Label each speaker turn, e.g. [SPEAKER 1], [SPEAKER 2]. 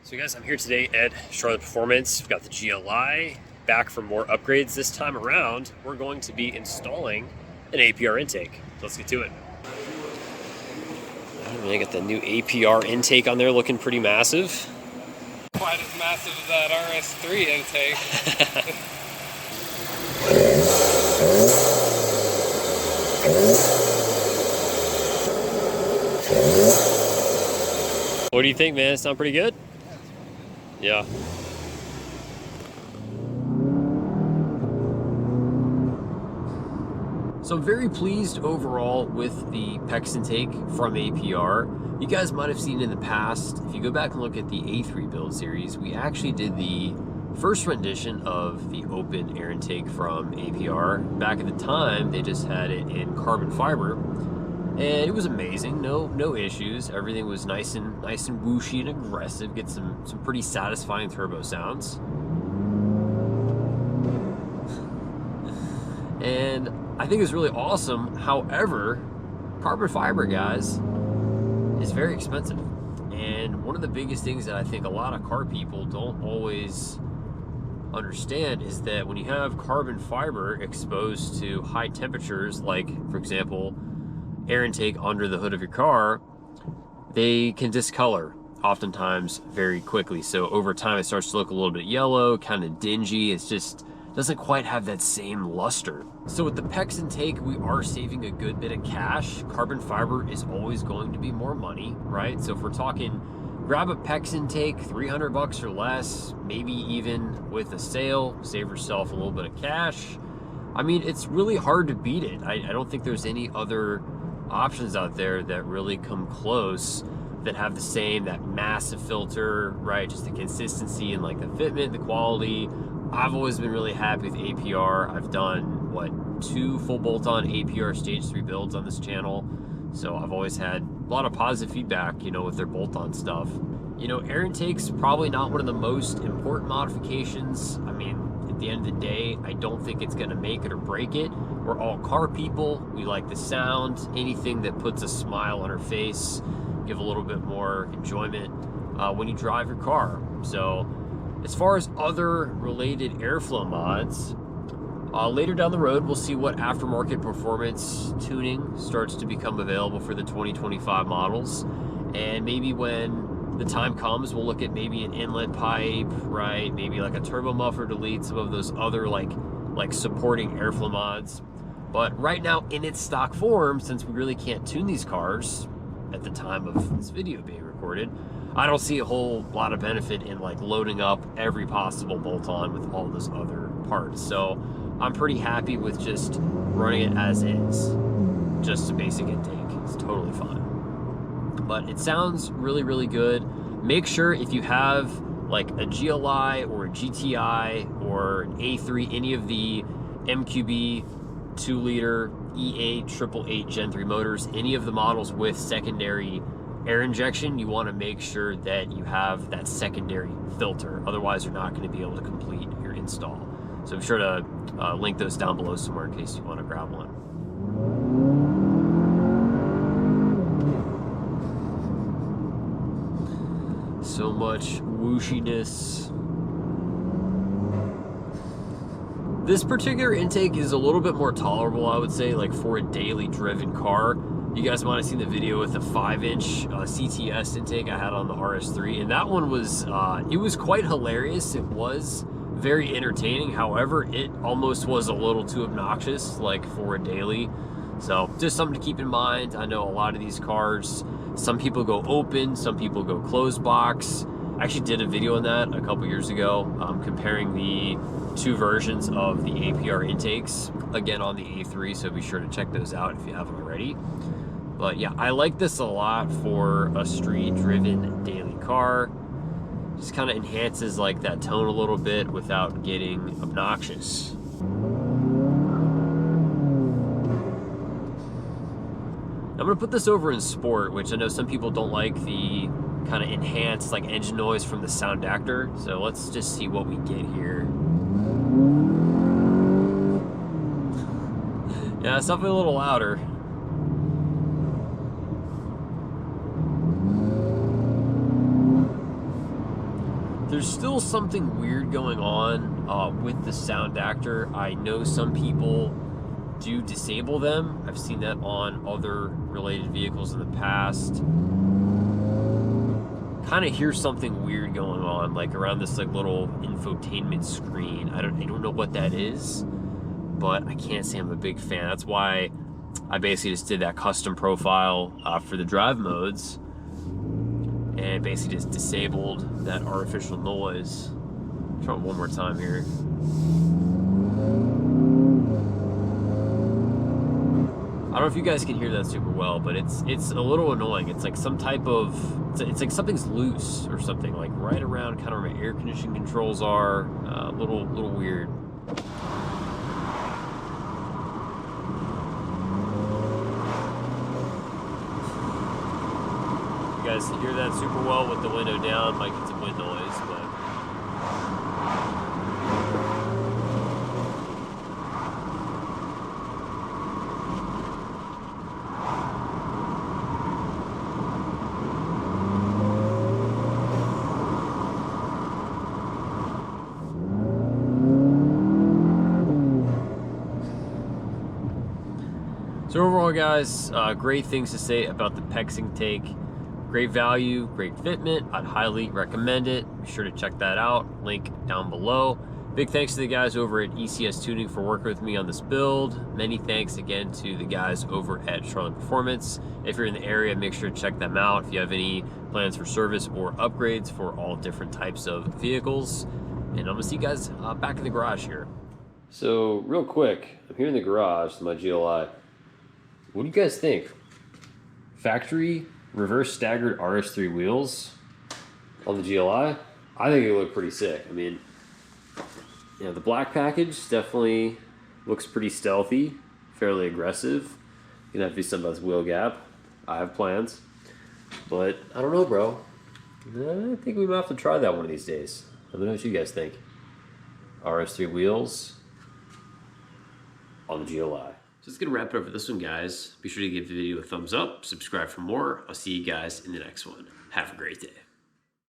[SPEAKER 1] So guys, I'm here today at Charlotte Performance. We've got the GLI back for more upgrades. This time around, we're going to be installing an APR intake. Let's get to it. I got the new APR intake on there looking pretty massive.
[SPEAKER 2] Quite as massive as that RS3 intake.
[SPEAKER 1] What do you think, man? It sound pretty good? Yeah. So I'm very pleased overall with the PEX intake from APR. You guys might have seen in the past, if you go back and look at the A3 build series, we actually did the first rendition of the open air intake from APR. Back at the time, they just had it in carbon fiber. And it was amazing, no issues. Everything was nice and whooshy and aggressive. Get some pretty satisfying turbo sounds. And I think it's really awesome. However, carbon fiber, guys, is very expensive. And one of the biggest things that I think a lot of car people don't always understand is that when you have carbon fiber exposed to high temperatures, like for example, air intake under the hood of your car, they can discolor oftentimes very quickly. So over time it starts to look a little bit yellow, kind of dingy. It's just doesn't quite have that same luster. So with the PEX intake, we are saving a good bit of cash. Carbon fiber is always going to be more money, right? So if we're talking, grab a PEX intake, 300 bucks or less, maybe even with a sale, save yourself a little bit of cash. I mean, it's really hard to beat it. I don't think there's any other options out there that really come close, that have the same, that massive filter, right? Just the consistency and like the fitment, the quality. I've always been really happy with APR. I've done, what, 2 full bolt-on APR stage 3 builds on this channel. So I've always had a lot of positive feedback, you know, with their bolt-on stuff. You know, air intake's probably not one of the most important modifications. I mean, at the end of the day, I don't think it's gonna make it or break it. We're all car people. We like the sound. Anything that puts a smile on our face, give a little bit more enjoyment when you drive your car. So as far as other related airflow mods, later down the road, we'll see what aftermarket performance tuning starts to become available for the 2025 models. And maybe when the time comes, we'll look at maybe an inlet pipe, right? Maybe like a turbo muffler to lead some of those other like supporting airflow mods. But right now, in its stock form, since we really can't tune these cars at the time of this video being recorded, I don't see a whole lot of benefit in like loading up every possible bolt-on with all those other parts. So I'm pretty happy with just running it as is, just a basic intake. It's totally fine. But it sounds really, really good. Make sure if you have like a GLI or a GTI or an A3, any of the MQB 2-liter E8 888 Gen 3 motors, any of the models with secondary air injection, you want to make sure that you have that secondary filter. Otherwise, you're not going to be able to complete your install. So be sure to link those down below somewhere in case you want to grab one. So much whooshiness. This particular intake is a little bit more tolerable, I would say, like for a daily driven car. You guys might have seen the video with the 5-inch CTS intake I had on the RS3, and that one was, it was quite hilarious. It was very entertaining. However, it almost was a little too obnoxious, like for a daily. So just something to keep in mind. I know a lot of these cars, some people go open, some people go closed box. I actually did a video on that a couple years ago, comparing the 2 versions of the APR intakes, again on the A3, so be sure to check those out if you haven't already. But yeah, I like this a lot for a street-driven daily car. Just kind of enhances like that tone a little bit without getting obnoxious. I'm gonna put this over in sport, which I know some people don't like the kind of enhanced like engine noise from the Soundaktor. So let's just see what we get here. Yeah, it's definitely a little louder. There's still something weird going on with the Soundaktor. I know some people do disable them. I've seen that on other related vehicles in the past. Kind of hear something weird going on, like around this like little infotainment screen. I don't know what that is, but I can't say I'm a big fan. That's why I basically just did that custom profile for the drive modes, and basically just disabled that artificial noise. Try it one more time here. I don't know if you guys can hear that super well, but it's a little annoying. It's like some type of, it's like something's loose or something, like right around kind of where my air conditioning controls are. A little weird. You guys hear that super well with the window down. Might get some wind noise, but so overall, guys, great things to say about the PEX intake. Great value, great fitment. I'd highly recommend it. Be sure to check that out. Link down below. Big thanks to the guys over at ECS Tuning for working with me on this build. Many thanks again to the guys over at Charlotte Performance. If you're in the area, make sure to check them out if you have any plans for service or upgrades for all different types of vehicles. And I'm gonna see you guys back in the garage here. So real quick, I'm here in the garage with my GLI. What do you guys think? Factory reverse staggered RS3 wheels on the GLI? I think they look pretty sick. I mean, you know, the black package definitely looks pretty stealthy, fairly aggressive. Gonna have to do something about this wheel gap. I have plans, but I don't know, bro. I think we might have to try that one of these days. Let me know what you guys think. RS3 wheels on the GLI. So that's gonna wrap it up for this one, guys. Be sure to give the video a thumbs up, subscribe for more. I'll see you guys in the next one. Have a great day.